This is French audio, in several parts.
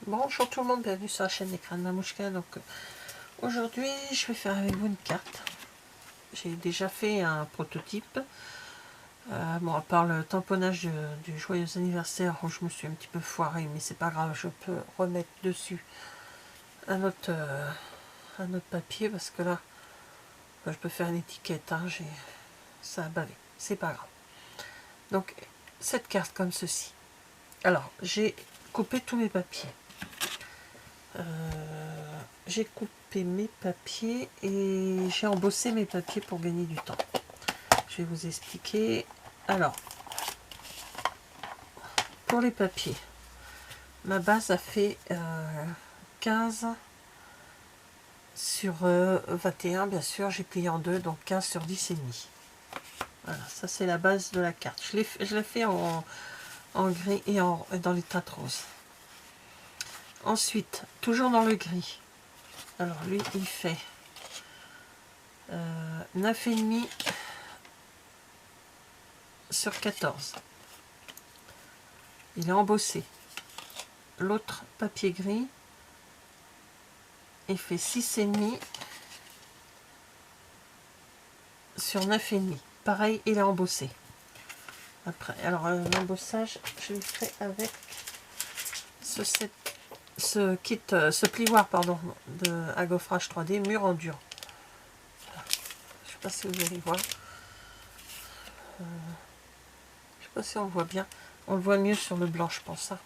Bonjour tout le monde, bienvenue sur la chaîne des Crânes Mamouchka. Donc aujourd'hui je vais faire avec vous une carte. J'ai déjà fait un prototype. Bon, à part le tamponnage du joyeux anniversaire où je me suis un petit peu foiré, mais c'est pas grave, je peux remettre dessus un autre papier parce que là je peux faire une étiquette, hein, ça a bavé, c'est pas grave. Donc cette carte comme ceci. Alors j'ai coupé tous mes papiers. J'ai coupé mes papiers et j'ai embossé mes papiers pour gagner du temps. Je vais vous expliquer. Alors, pour les papiers, ma base a fait 15 sur 21, bien sûr, j'ai plié en deux, donc 15 sur 10 et demi. Voilà, ça c'est la base de la carte. Je l'ai fait en gris et dans les teintes roses. Ensuite, toujours dans le gris. Alors lui, il fait 9,5 sur 14. Il est embossé. L'autre papier gris, il fait 6,5 sur 9,5. Pareil, il est embossé. Après, alors l'embossage, je le fais avec ce kit, ce plioir, pardon, de Agofrage 3D, mur en dur. Je sais pas si vous allez voir. Je sais pas si on le voit bien. On le voit mieux sur le blanc, je pense. Hein.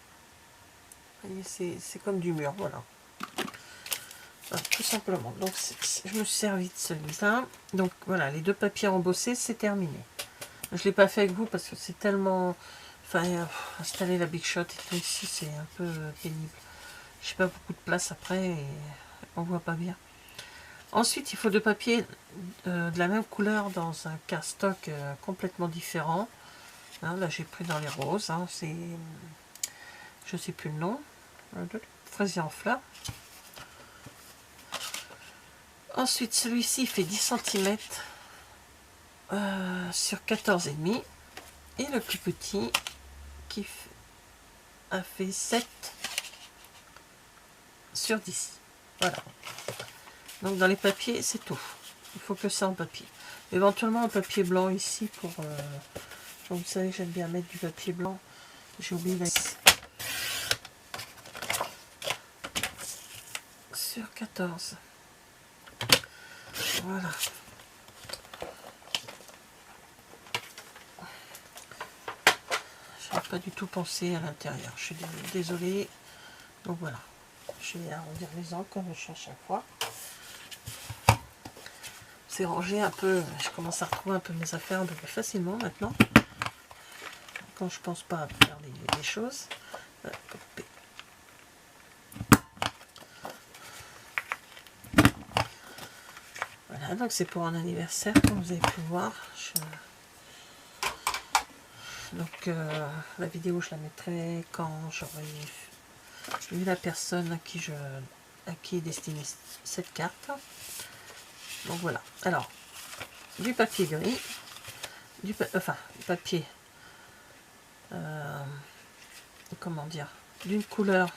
Vous voyez, c'est comme du mur, voilà. Voilà, tout simplement. Donc je me suis servi de celui-là. Donc voilà, les deux papiers embossés, c'est terminé. Je ne l'ai pas fait avec vous parce que c'est tellement... Enfin, installer la Big Shot et tout ici, c'est un peu pénible. Je n'ai pas beaucoup de place après et on voit pas bien. Ensuite, il faut deux papiers de la même couleur dans un cardstock complètement différent. Hein, là, j'ai pris dans les roses. Hein, c'est... Je sais plus le nom. Fraisier en fleurs. Ensuite, celui-ci fait 10 cm sur 14,5. Et le plus petit qui a fait 7 sur 10. Voilà. Donc dans les papiers, c'est tout. Il faut que ça en papier. Éventuellement un papier blanc ici pour... vous savez, j'aime bien mettre du papier blanc. J'ai oublié la... Sur 14. Voilà. Je n'ai pas du tout pensé à l'intérieur. Je suis désolée. Donc voilà. Je vais arrondir les angles comme je fais à chaque fois. C'est rangé un peu. Je commence à retrouver un peu mes affaires un peu plus facilement maintenant. Quand je pense pas à faire les choses. Voilà, donc c'est pour un anniversaire, comme vous avez pu voir. Donc la vidéo, je la mettrai quand j'aurai vu la personne à qui est destinée cette carte. Donc voilà. Alors, du papier gris, du papier, comment dire, d'une couleur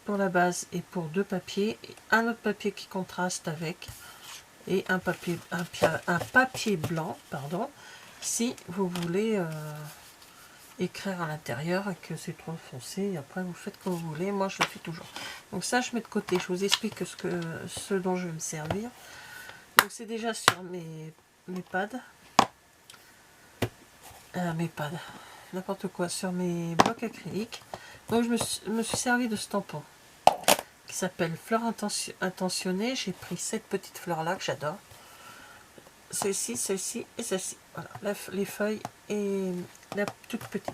pour la base et pour deux papiers, et un autre papier qui contraste avec, et un papier blanc, pardon, si vous voulez écrire à l'intérieur et que c'est trop foncé, et après vous faites comme vous voulez. Moi je le fais toujours. Donc ça je mets de côté, je vous explique ce dont je vais me servir. Donc c'est déjà sur mes pads, n'importe quoi, sur mes blocs acryliques. Donc je me suis servi de ce tampon qui s'appelle Fleurs Intentionnées. J'ai pris cette petite fleur là que j'adore, celle-ci, celle-ci et celle-ci. Voilà, les feuilles et la toute petite,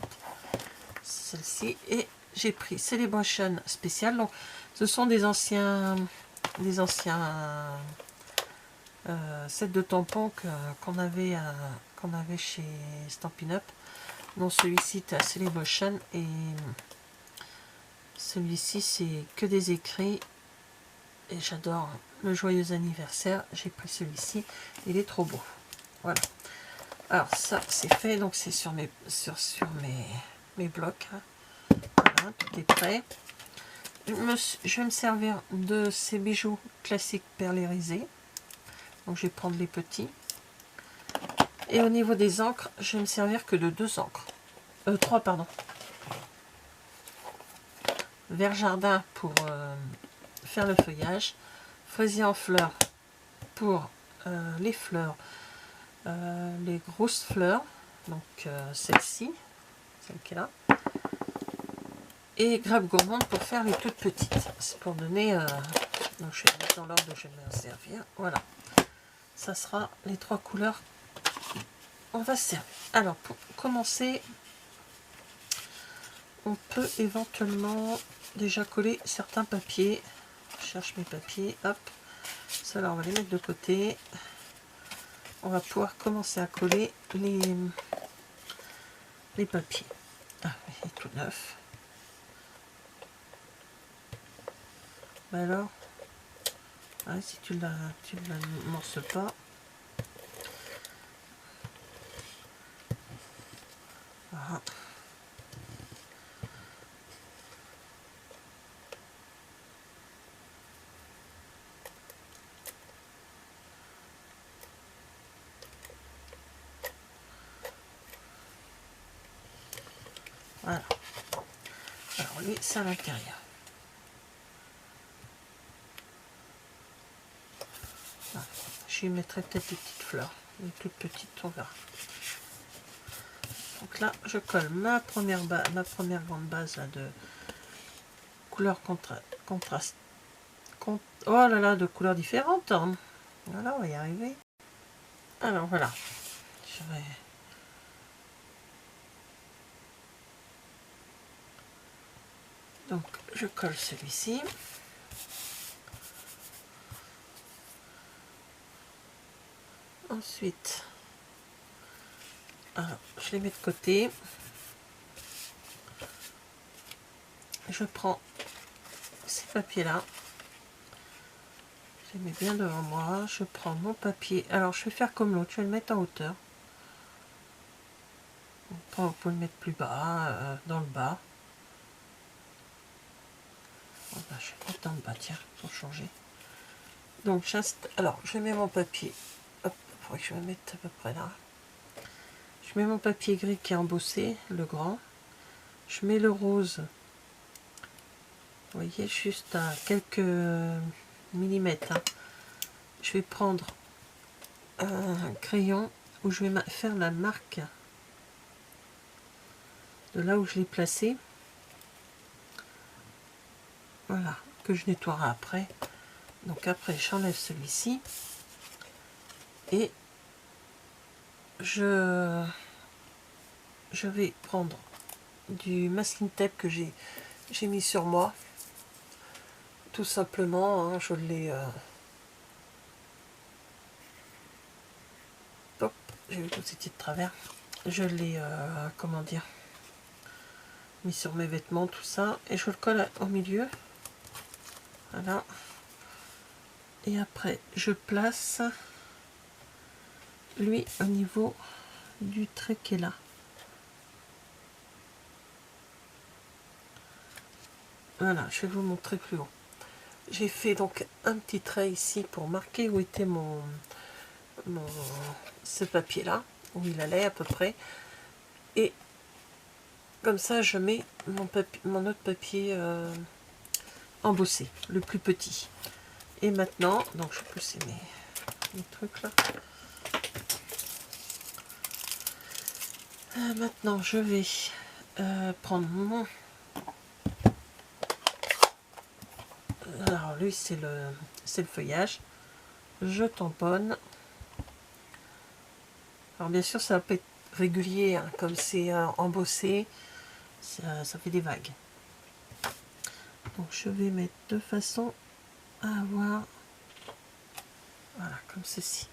celle-ci. Et j'ai pris Celebration spécial. Donc ce sont des anciens sets de tampons qu'on avait chez Stampin' Up. Donc celui-ci est à Celebration et celui-ci c'est que des écrits et j'adore le joyeux anniversaire. J'ai pris celui-ci, il est trop beau. Voilà. Alors ça c'est fait, donc c'est sur mes blocs. Hein. Voilà, tout est prêt. Je vais me servir de ces bijoux classiques perlérisés. Donc je vais prendre les petits. Et au niveau des encres, je vais me servir que de 2 encres. 3 pardon. Vert jardin pour faire le feuillage. Fraisier en fleurs pour les fleurs. Les grosses fleurs. Donc celle-ci. Celle qui est là. Et grappe gourmande pour faire les toutes petites. C'est pour donner... donc je vais mettre dans l'ordre où je vais me servir. Voilà. Ça sera les 3 couleurs. On va se servir. Alors pour commencer, on peut éventuellement déjà coller certains papiers. Je cherche mes papiers. Hop. Ça là on va les mettre de côté. On va pouvoir commencer à coller les papiers. Ah, il est tout neuf. Mais alors, ouais, si tu la morces pas. Voilà. Voilà. Alors lui, c'est à l'intérieur. Voilà. Je lui mettrai peut-être des petites fleurs. Des toutes petites, on verra. Donc là, je colle ma première grande base là, de couleurs contraste. Oh là là, de couleurs différentes. Hein. Voilà, on va y arriver. Alors voilà. Je vais... Donc, je colle celui-ci. Ensuite, alors, je les mets de côté. Je prends ces papiers-là. Je les mets bien devant moi. Je prends mon papier. Alors, je vais faire comme l'autre. Je vais le mettre en hauteur. Vous pouvez le mettre plus bas, dans le bas. Voilà, je vais le mettre dans le bas, tiens, pour changer. Donc, alors, je mets mon papier. Hop, il faudrait que je me mette à peu près là. Je mets mon papier gris qui est embossé, le grand. Je mets le rose. Vous voyez, juste à quelques millimètres. Hein. Je vais prendre un crayon où je vais faire la marque de là où je l'ai placé. Voilà, que je nettoierai après. Donc après, j'enlève celui-ci. Et je vais prendre du masking tape que j'ai mis sur moi. Tout simplement, hein, je l'ai... Hop, j'ai vu que c'était de travers. Je l'ai, comment dire, mis sur mes vêtements, tout ça. Et je le colle au milieu. Voilà. Et après, je place lui au niveau du trait qui est là. Voilà, je vais vous montrer plus haut. J'ai fait donc un petit trait ici pour marquer où était ce papier là, où il allait à peu près. Et comme ça, je mets mon autre papier embossé, le plus petit. Et maintenant, donc je vais pousser mes trucs là. Maintenant, je vais prendre mon... Alors lui, c'est le feuillage. Je tamponne. Alors bien sûr, ça va pas être régulier, hein, comme c'est embossé, ça fait des vagues. Donc je vais mettre de façon à avoir, voilà, comme ceci.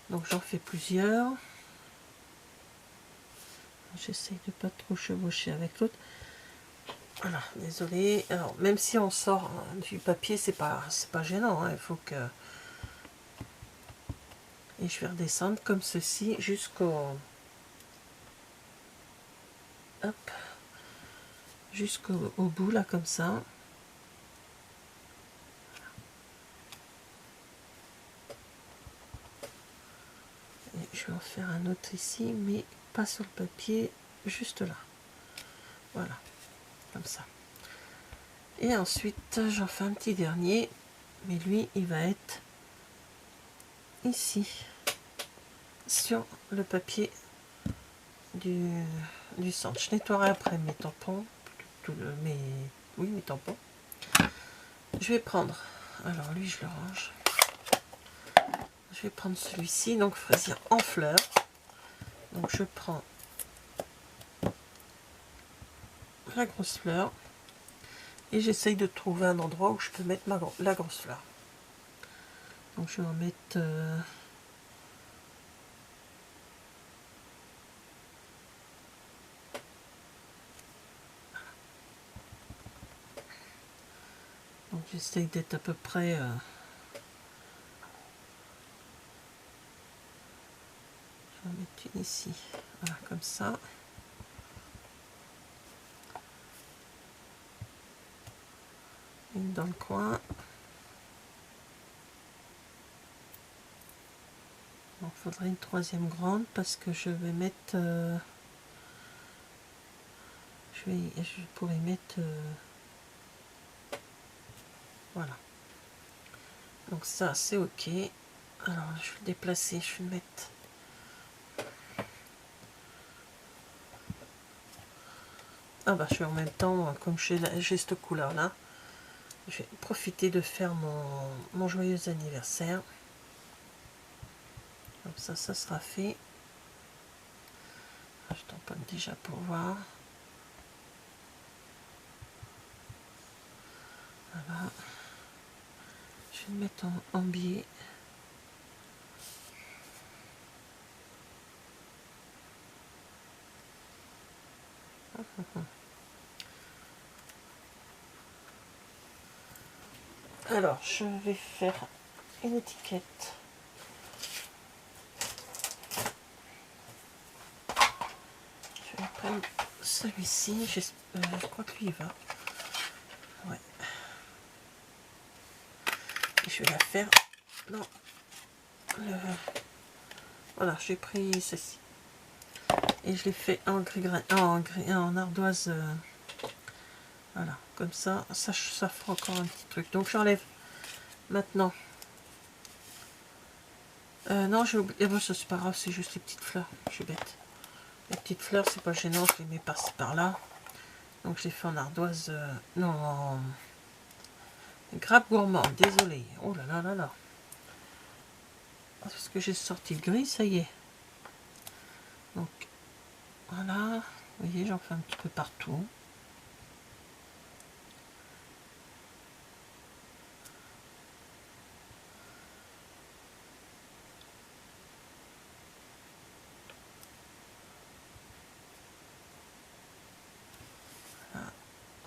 Donc j'en fais plusieurs. J'essaye de pas trop chevaucher avec l'autre. Voilà, désolé. Alors même si on sort du papier, c'est pas gênant, hein, il faut que... Et je vais redescendre comme ceci jusqu'au... Hop. jusqu'au bout là comme ça. Et je vais en faire un autre ici, mais pas sur le papier, juste là. Voilà, comme ça. Et ensuite j'en fais un petit dernier, mais lui il va être ici sur le papier du centre. Je nettoierai après mes tampons, mes tampons. Je vais prendre, alors lui je le range. Je vais prendre celui-ci, donc fraisier en fleurs. Donc je prends la grosse fleur et j'essaye de trouver un endroit où je peux mettre la grosse fleur. Donc je vais en mettre donc j'essaye d'être à peu près je vais en mettre une ici, voilà, comme ça. Une dans le coin. Il faudrait une troisième grande parce que je vais mettre je pourrais mettre voilà, donc ça c'est ok. Alors je vais le déplacer, je vais le mettre je vais en même temps, comme j'ai cette couleur là, je vais profiter de faire mon joyeux anniversaire. Comme ça sera fait. Je tamponne déjà pour voir. Voilà. Je vais le mettre en biais. Alors, je vais faire une étiquette. Je vais prendre celui-ci. Je crois que lui il va. Ouais. Et je vais la faire dans le... Voilà, j'ai pris ceci. Et je l'ai fait en en ardoise. Voilà, comme ça fera encore un petit truc. Donc j'enlève maintenant. Non, j'ai oublié. C'est pas grave, c'est juste les petites fleurs. Je suis bête. Les petites fleurs, c'est pas gênant, je les mets par-ci par-là. Donc je les fais en ardoise. Non, en grappe gourmande, désolé. Oh là là là là. Parce que j'ai sorti le gris, ça y est. Donc voilà. Vous voyez, j'en fais un petit peu partout. Voilà.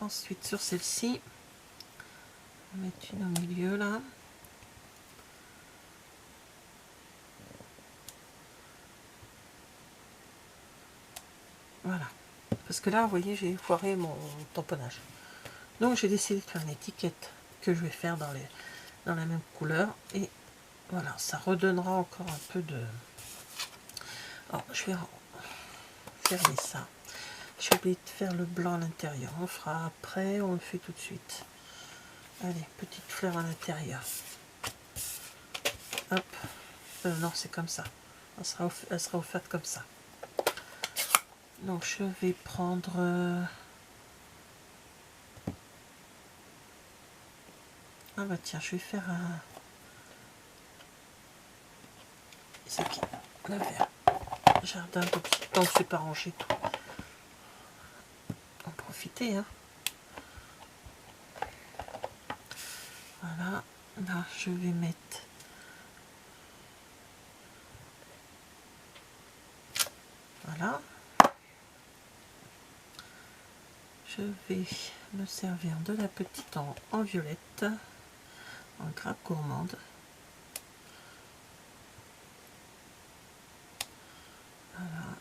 Ensuite, sur celle-ci, on va mettre une au milieu là. Voilà. Parce que là, vous voyez, j'ai foiré mon tamponnage. Donc j'ai décidé de faire une étiquette que je vais faire dans la même couleur. Et voilà, ça redonnera encore un peu de... Alors, je vais fermer ça. J'ai oublié de faire le blanc à l'intérieur. On fera après, on le fait tout de suite. Allez, petite fleur à l'intérieur. Hop. Non, c'est comme ça. Elle sera offerte comme ça. Donc je vais prendre... Ah bah tiens, je vais faire un... C'est qui? Le vert. Jardin, tant que c'est pas rangé tout. En profiter, hein. Voilà. Là, je vais mettre... Voilà. Je vais me servir de la petite en violette, en grappe gourmande. Voilà.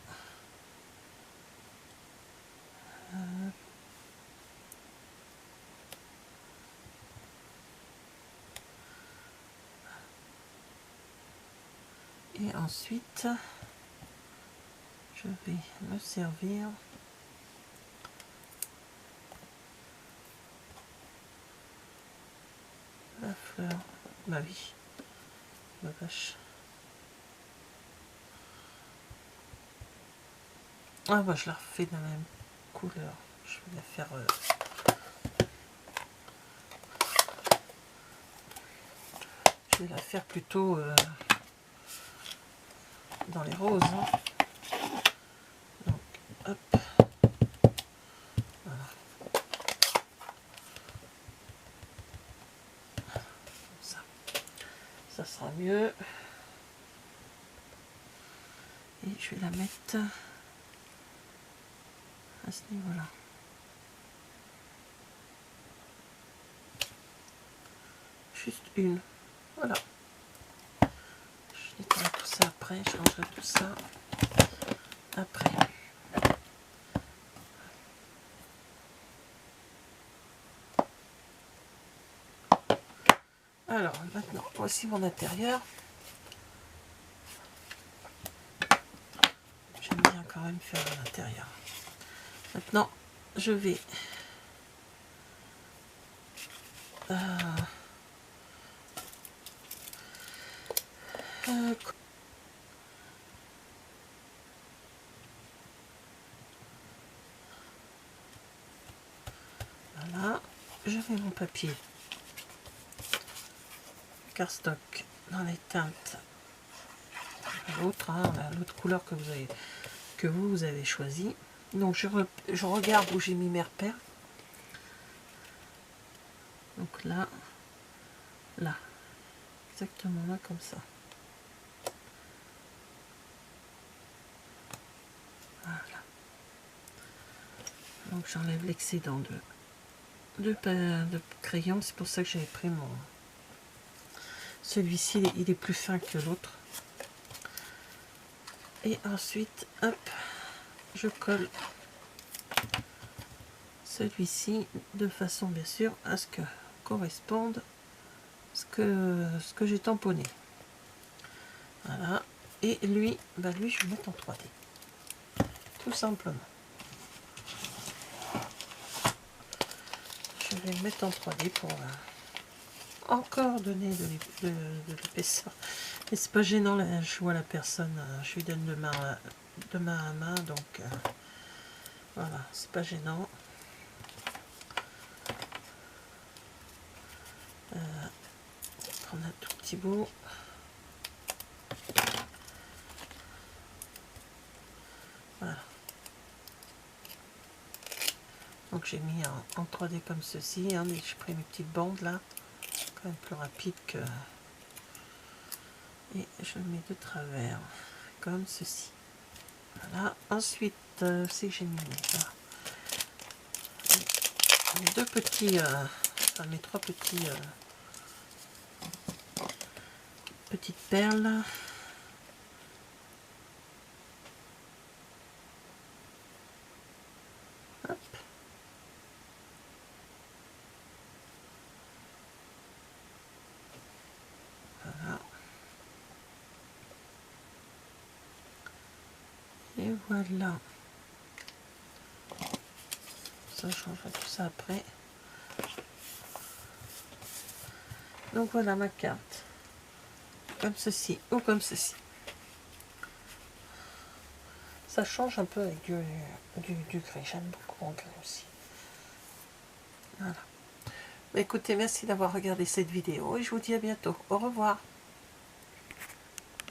Et ensuite, je vais me servir la fleur. Bah oui, ma vache. Ah bah je la refais de la même couleur. Je vais la faire... je vais la faire plutôt dans les roses. Hein. Donc, hop. Voilà. Comme ça. Ça sera mieux. Et je vais la mettre à ce niveau-là. Juste une. Voilà. Je nettoie tout ça après. Je changerai tout ça après. Alors maintenant, voici mon intérieur. J'aime bien quand même faire l'intérieur. Maintenant, je vais voilà, je mets mon papier cardstock dans les teintes l'autre, hein, l'autre couleur que vous avez choisi. Donc je regarde où j'ai mis mes repères. Donc là, exactement là comme ça. Voilà. Donc j'enlève l'excédent de crayon. C'est pour ça que j'avais pris mon... Celui-ci, il est plus fin que l'autre. Et ensuite, hop, je colle celui-ci de façon bien sûr à ce que corresponde ce que j'ai tamponné. Voilà. Et lui, bah lui, je vais le mettre en 3D. Tout simplement. Je vais le mettre en 3D pour encore donner de l'épaisseur. Et c'est pas gênant, là, je vois la personne, je lui donne de main à main, donc voilà, c'est pas gênant. Prendre un tout petit bout. Voilà. Donc j'ai mis en 3D comme ceci, hein, j'ai pris mes petites bandes là, quand même plus rapide que... Et je le mets de travers, comme ceci. Voilà. Ensuite, c'est que j'ai mis mes deux petits, enfin mes trois petits petites perles. Hop. Voilà. Et voilà. Ça, je changerai tout ça après. Donc voilà ma carte. Comme ceci ou comme ceci. Ça change un peu avec du gris. J'aime beaucoup en gris aussi. Voilà. Écoutez, merci d'avoir regardé cette vidéo et je vous dis à bientôt. Au revoir.